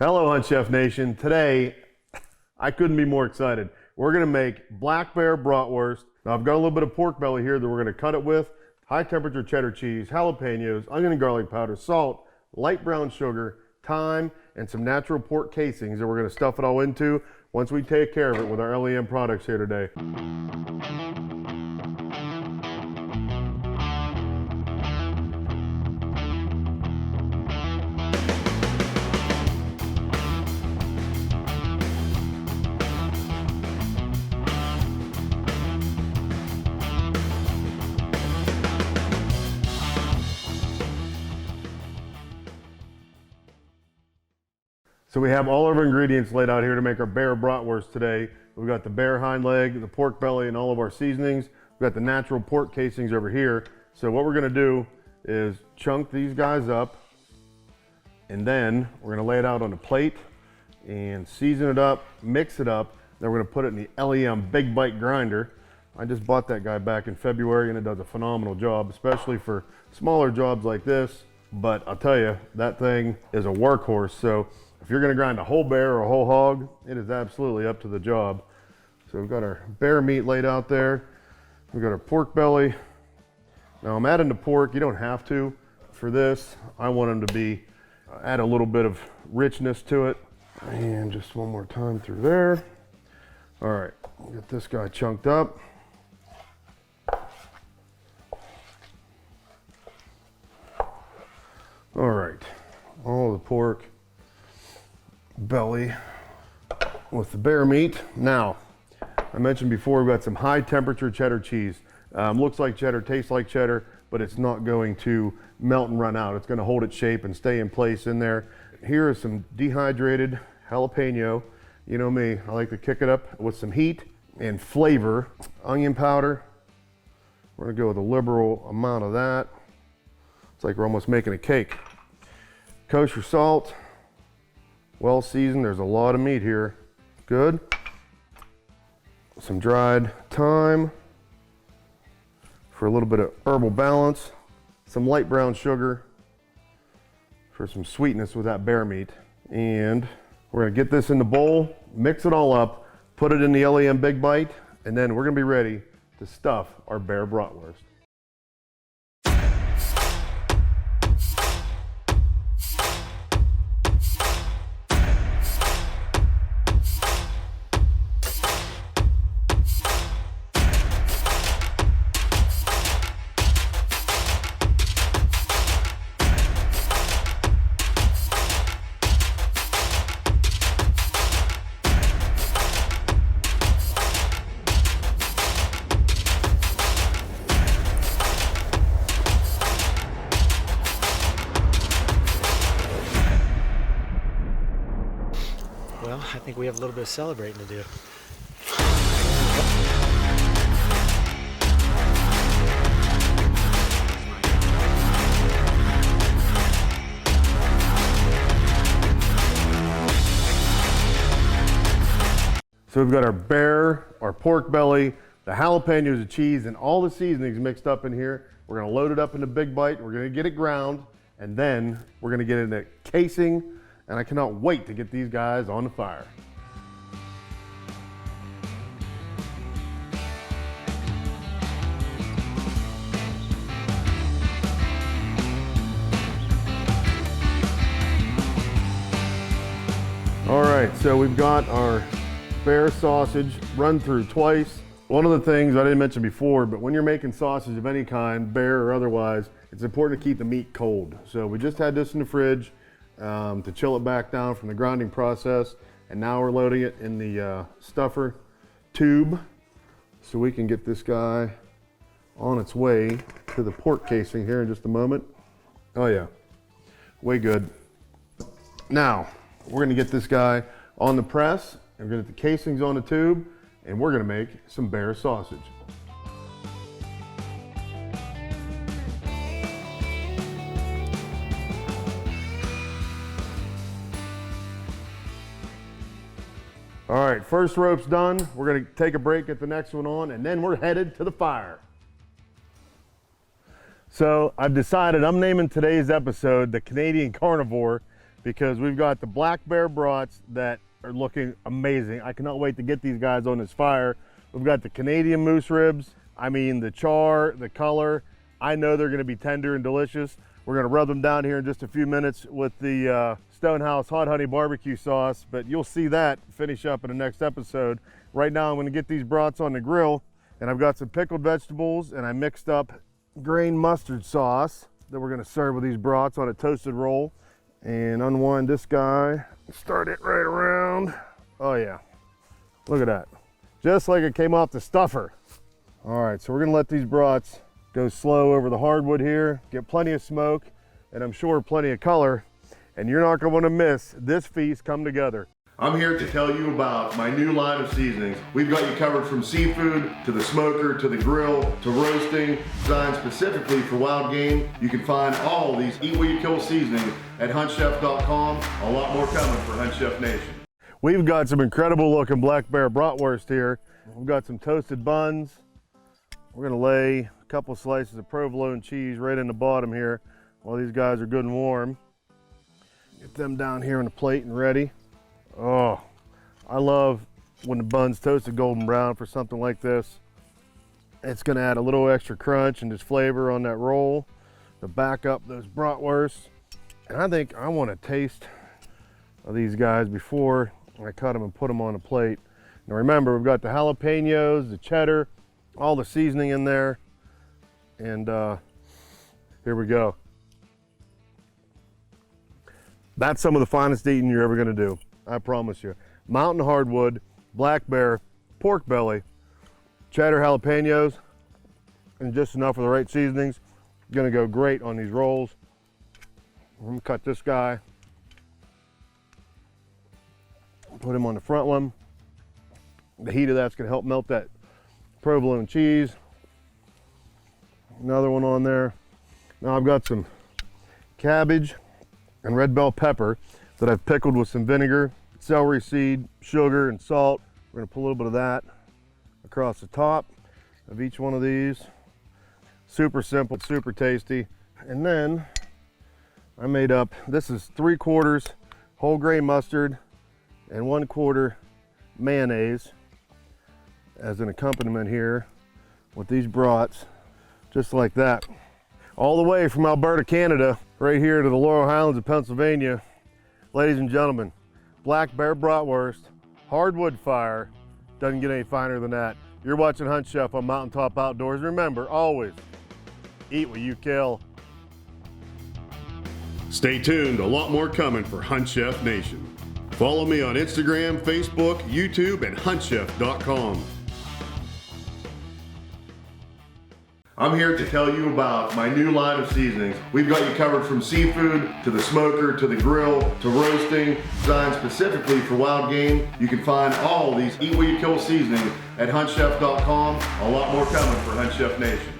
Hello, Hunt Chef Nation. Today, I couldn't be more excited. We're gonna make black bear bratwurst. Now, I've got a little bit of pork belly here that we're gonna cut it with, high temperature cheddar cheese, jalapenos, onion and garlic powder, salt, light brown sugar, thyme, and some natural pork casings that we're gonna stuff it all into once we take care of it with our LEM products here today. So we have all of our ingredients laid out here to make our bear bratwurst today. We've got the bear hind leg, the pork belly, and all of our seasonings. We've got the natural pork casings over here. So what we're gonna do is chunk these guys up, and then we're gonna lay it out on a plate and season it up, mix it up. Then we're gonna put it in the LEM Big Bite grinder. I just bought that guy back in February and it does a phenomenal job, especially for smaller jobs like this. But I'll tell you, that thing is a workhorse. So if you're gonna grind a whole bear or a whole hog, it is absolutely up to the job. So we've got our bear meat laid out there. We've got our pork belly. Now I'm adding the pork, you don't have to. For this, I want them to be, add a little bit of richness to it. And just one more time through there. All right, we'll get this guy chunked up. All right, all the pork belly with the bear meat. Now, I mentioned before, we've got some high temperature cheddar cheese. Looks like cheddar, tastes like cheddar, but it's not going to melt and run out. It's gonna hold its shape and stay in place in there. Here is some dehydrated jalapeno. You know me, I like to kick it up with some heat and flavor. Onion powder, we're gonna go with a liberal amount of that. It's like we're almost making a cake. Kosher salt, well seasoned, there's a lot of meat here. Good. Some dried thyme for a little bit of herbal balance. Some light brown sugar for some sweetness with that bear meat. And we're gonna get this in the bowl, mix it all up, put it in the LEM Big Bite, and then we're gonna be ready to stuff our bear bratwurst. Well, I think we have a little bit of celebrating to do. So we've got our bear, our pork belly, the jalapenos, the cheese, and all the seasonings mixed up in here. We're gonna load it up in the Big Bite. We're gonna get it ground, and then we're gonna get it in a casing, and I cannot wait to get these guys on the fire. All right, so we've got our bear sausage run through twice. One of the things I didn't mention before, but when you're making sausage of any kind, bear or otherwise, it's important to keep the meat cold. So we just had this in the fridge to chill it back down from the grinding process, and now we're loading it in the stuffer tube so we can get this guy on its way to the pork casing here in just a moment. Oh yeah, way good. Now, we're gonna get this guy on the press, and we're gonna get the casings on the tube, and we're gonna make some bear sausage. All right, first rope's done. We're gonna take a break, get the next one on, and then we're headed to the fire. So I've decided I'm naming today's episode the Canadian Carnivore because we've got the black bear brats that are looking amazing. I cannot wait to get these guys on this fire. We've got the Canadian moose ribs. I mean, the char, the color, I know they're gonna be tender and delicious. We're gonna rub them down here in just a few minutes with the Stonehouse Hot Honey Barbecue Sauce, but you'll see that finish up in the next episode. Right now, I'm gonna get these brats on the grill, and I've got some pickled vegetables, and I mixed up grain mustard sauce that we're gonna serve with these brats on a toasted roll. And unwind this guy, start it right around. Oh yeah, look at that. Just like it came off the stuffer. All right, so we're gonna let these brats go slow over the hardwood here, get plenty of smoke, and I'm sure plenty of color, and you're not gonna wanna miss this feast come together. I'm here to tell you about my new line of seasonings. We've got you covered from seafood, to the smoker, to the grill, to roasting, designed specifically for wild game. You can find all these Eat What You Kill seasonings at huntchef.com. A lot more coming for Hunt Chef Nation. We've got some incredible looking black bear bratwurst here. We've got some toasted buns. We're gonna lay a couple slices of provolone cheese right in the bottom here while these guys are good and warm. Get them down here on the plate and ready. Oh, I love when the bun's toasted golden brown for something like this. It's gonna add a little extra crunch and just flavor on that roll to back up those bratwursts. And I think I want a taste of these guys before I cut them and put them on a plate. Now remember, we've got the jalapenos, the cheddar, all the seasoning in there. And here we go. That's some of the finest eating you're ever gonna do. I promise you. Mountain hardwood, black bear, pork belly, cheddar jalapenos, and just enough of the right seasonings. Gonna go great on these rolls. I'm gonna cut this guy. Put him on the front one. The heat of that's gonna help melt that provolone cheese. Another one on there. Now I've got some cabbage and red bell pepper that I've pickled with some vinegar, celery seed, sugar, and salt. We're gonna put a little bit of that across the top of each one of these. Super simple, super tasty. And then I made up, this is 3/4 whole grain mustard and 1/4 mayonnaise as an accompaniment here with these brats, just like that. All the way from Alberta, Canada, right here to the Laurel Highlands of Pennsylvania. Ladies and gentlemen, black bear bratwurst, hardwood fire, doesn't get any finer than that. You're watching Hunt Chef on Mountaintop Outdoors. Remember, always, eat what you kill. Stay tuned, a lot more coming for Hunt Chef Nation. Follow me on Instagram, Facebook, YouTube, and huntchef.com. I'm here to tell you about my new line of seasonings. We've got you covered from seafood, to the smoker, to the grill, to roasting, designed specifically for wild game. You can find all these Eat What You Kill seasonings at huntchef.com. A lot more coming for Hunt Chef Nation.